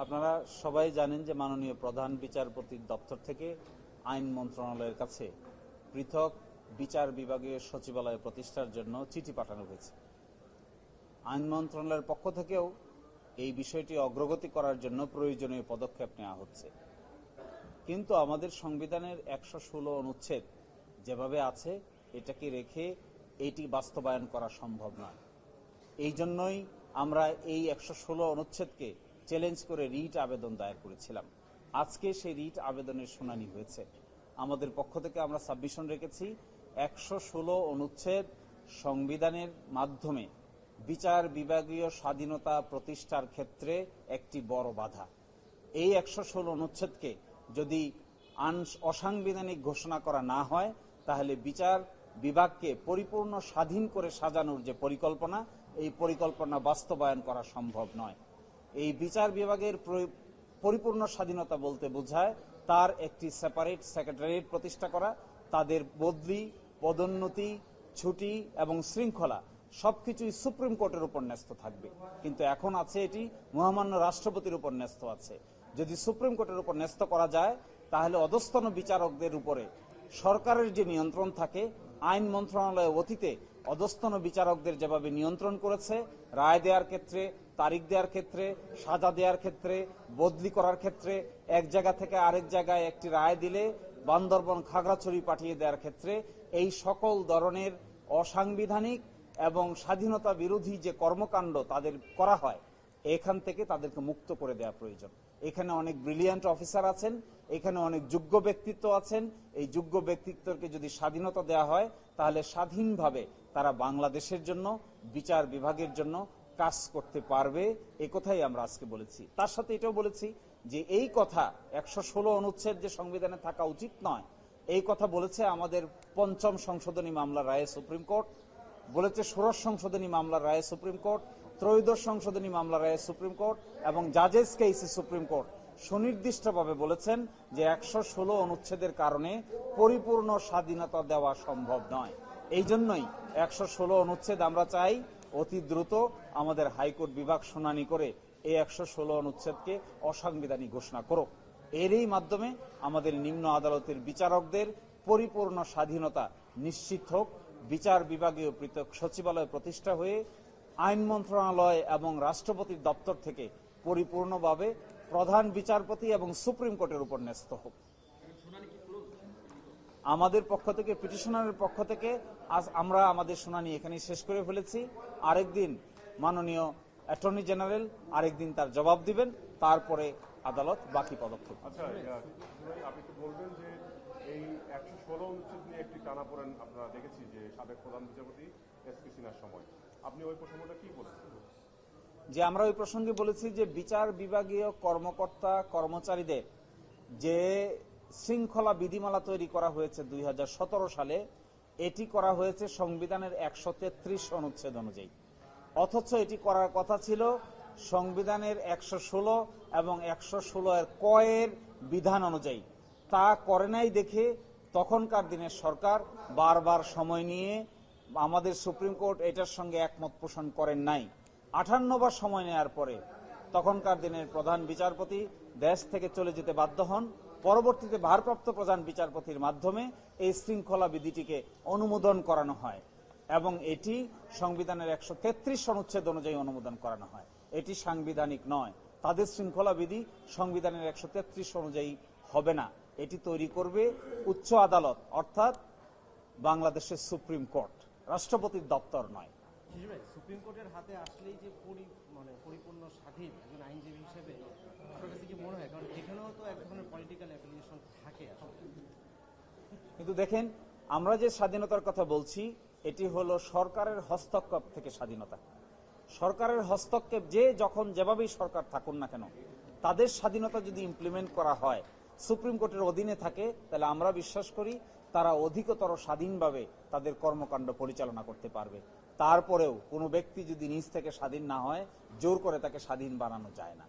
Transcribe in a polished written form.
আপনারা সবাই জানেন যে মাননীয় প্রধান বিচারপতির দপ্তর থেকে আইন মন্ত্রণালয়ের কাছে পৃথক বিচার বিভাগীয় সচিবালয় প্রতিষ্ঠার জন্য চিঠি পাঠানো হয়েছে। আইন মন্ত্রণালয়ের পক্ষ থেকেও এই বিষয়টি অগ্রগতি করার জন্য প্রয়োজনীয় পদক্ষেপ নেওয়া হচ্ছে। কিন্তু আমাদের সংবিধানের ১১৬ অনুচ্ছেদ যেভাবে আছে এটাকে রেখে এটি বাস্তবায়ন করা সম্ভব নয়। এই জন্যই আমরা এই ১১৬ অনুচ্ছেদকে চ্যালেঞ্জ করে রিট আবেদন দায়ের করেছিলাম। আজকে সেই রিট আবেদনের শুনানি হয়েছে। আমাদের পক্ষ থেকে আমরা সাবমিশন রেখেছি ১১৬ অনুচ্ছেদ সংবিধানের মাধ্যমে বিচার বিভাগীয় স্বাধীনতা প্রতিষ্ঠার ক্ষেত্রে একটি বড় বাধা। এই ১১৬ অনুচ্ছেদকে যদি অসাংবিধানিক ঘোষণা করা না হয় তাহলে বিচার বিভাগকে পরিপূর্ণ স্বাধীন করে সাজানোর যে পরিকল্পনা, এই পরিকল্পনা বাস্তবায়ন করা সম্ভব নয়। এই বিচার বিভাগের পরিপূর্ণ স্বাধীনতা বলতে বোঝায় তার একটি সেপারেট সেক্রেটারিয়েট প্রতিষ্ঠা করা, তাদের বদলি, পদোন্নতি, ছুটি এবং শৃঙ্খলা সবকিছুই সুপ্রিম কোর্টের উপর ন্যস্ত থাকবে। কিন্তু এখন আছে এটি মহামান্য রাষ্ট্রপতির উপর ন্যস্ত আছে। যদি সুপ্রিম কোর্টের উপর ন্যস্ত করা যায় তাহলে অধস্তন বিচারকদের উপরে সরকারের যে নিয়ন্ত্রণ থাকে, আইন মন্ত্রণালয় অতীতে অধস্তন বিচারকদের যেভাবে নিয়ন্ত্রণ করেছে, রায় দেওয়ার ক্ষেত্রে, তারিখ দেওয়ার ক্ষেত্রে, সাজা দেওয়ার ক্ষেত্রে, বদলি করার ক্ষেত্রে, এক জায়গা থেকে আরেক জায়গায় একটি রায় দিলে বান্দরবন খাগড়াছড়ি পাঠিয়ে দেওয়ার ক্ষেত্রে এই সকল ধরনের অসাংবিধানিক এবং স্বাধীনতা বিরোধী যে কর্মকাণ্ড তাদের করা হয়, এখান থেকে তাদেরকে মুক্ত করে দেওয়া প্রয়োজন। এখানে অনেক ব্রিলিয়ান্ট অফিসার আছেন, এখানে অনেক যোগ্য ব্যক্তিত্ব আছেন। এই যোগ্য ব্যক্তিত্বকে যদি স্বাধীনতা দেওয়া হয় তাহলে স্বাধীনভাবে তারা বাংলাদেশের জন্য, বিচার বিভাগের জন্য কাজ করতে পারবে। এই কথাই আমরা আজকে বলেছি। তার সাথে এটাও বলেছি যে এই কথা ১১৬ অনুচ্ছেদ যে সংবিধানে থাকা উচিত নয়, এই কথা বলেছে আমাদের ৫ম সংশোধনী মামলার রায়ে সুপ্রিম কোর্ট, বলেছে ষোড়শ সংশোধনী মামলার রায়ে সুপ্রিম কোর্ট, ত্রয়োদশ সংশোধনী মামলার রায়ে সুপ্রিম কোর্ট এবং জাজেস কেসে সুপ্রিম কোর্ট সুনির্দিষ্টভাবে বলেছেন যে ১১৬ অনুচ্ছেদের কারণে পরিপূর্ণ স্বাধীনতা দেওয়া সম্ভব নয়। এই জন্যই ১১৬ অনুচ্ছেদ আমরা চাই অতি দ্রুত আমাদের হাইকোর্ট বিভাগ শুনানি করে এই ১১৬ অনুচ্ছেদকে অসাংবিধানিক ঘোষণা করুক। এরই মাধ্যমে আমাদের নিম্ন আদালতের বিচারকদের পরিপূর্ণ স্বাধীনতা নিশ্চিত হোক। বিচার বিভাগীয় পৃথক সচিবালয় প্রতিষ্ঠা হয়ে আইন মন্ত্রণালয় এবং রাষ্ট্রপতির দপ্তর থেকে পরিপূর্ণভাবে প্রধান বিচারপতি এবং সুপ্রিম কোর্টের উপর ন্যস্ত হোক। আমাদের পক্ষ থেকে, পিটিশনারের পক্ষ থেকে আজ আমরা আমাদের শুনানি এখানেই শেষ করে ফেলেছি। আরেকদিন মাননীয় অ্যাটর্নি জেনারেল আরেকদিন তার জবাব দিবেন, তারপরে আদালত বাকি পদক্ষেপ। আচ্ছা, আপনি তো বলবেন যে এই ১১৬ অনুচ্ছেদ নিয়ে একটি টানাপোড়েন আপনারা দেখেছি যে সাবেক প্রধান বিচারপতি এসপি সিনহার সময়, আপনি ওই প্রসঙ্গটা কি বলেছেন? যে আমরা ওই প্রসঙ্গে বলেছি যে বিচার বিভাগীয় কর্মকর্তা কর্মচারীদের যে শৃঙ্খলা বিধিমালা তৈরি করা হয়েছে ২০১৭ সালে, এটি করা হয়েছে সংবিধানের ১৩৩ অনুচ্ছেদ অনুযায়ী, অথচ এটি করার কথা ছিল সংবিধানের ১১৬ এবং ১১৬ ক এর বিধান অনুযায়ী। তা করে নাই দেখে তখনকার দিনের সরকার বারবার সময় নিয়ে আমাদের সুপ্রিম কোর্ট এটার সঙ্গে একমত পোষণ করেন নাই। ৫৮ বার সময় নেওয়ার পরে তখনকার দিনের প্রধান বিচারপতি দেশ থেকে চলে যেতে বাধ্য হন। পরবর্তীতে ভারপ্রাপ্ত প্রধান বিচারপতির মাধ্যমে এই শৃঙ্খলা বিধিটিকে অনুমোদন করানো হয় এবং এটি সংবিধানের ১৩৩ অনুচ্ছেদ অনুযায়ী অনুমোদন করানো হয়। এটি সাংবিধানিক নয়। তাদের শৃঙ্খলা বিধি সংবিধানের ১৩৩ অনুযায়ী হবে না। এটি তৈরি করবে উচ্চ আদালত, অর্থাৎ বাংলাদেশের সুপ্রিম কোর্ট, রাষ্ট্রপতির দপ্তর নয়। সুপ্রিম কোর্টের হাতে আসলেই যে পরিপূর্ণ স্বাধীন একজন আইনজীবী হিসেবে আপনার কাছে কি মনে হয়? কারণ এখানেও তো এক ধরনের পলিটিক্যাল অ্যাফিলিয়েশন থাকে। কিন্তু দেখেন, আমরা যে স্বাধীনতার কথা বলছি এটি হলো সরকারের হস্তক্ষেপ থেকে স্বাধীনতা। সরকারের হস্তক্ষেপ যে যখন যেভাবেই সরকার থাকুন না কেন, তাদের স্বাধীনতা যদি ইমপ্লিমেন্ট করা হয়, সুপ্রিম কোর্টের অধীনে থাকে, তাহলে আমরা বিশ্বাস করি তারা অধিকতর স্বাধীনভাবে তাদের কর্মকাণ্ড পরিচালনা করতে পারবে। তারপরেও কোনো ব্যক্তি যদি নিজ থেকে স্বাধীন না হয়, জোর করে তাকে স্বাধীন বানানো যায় না।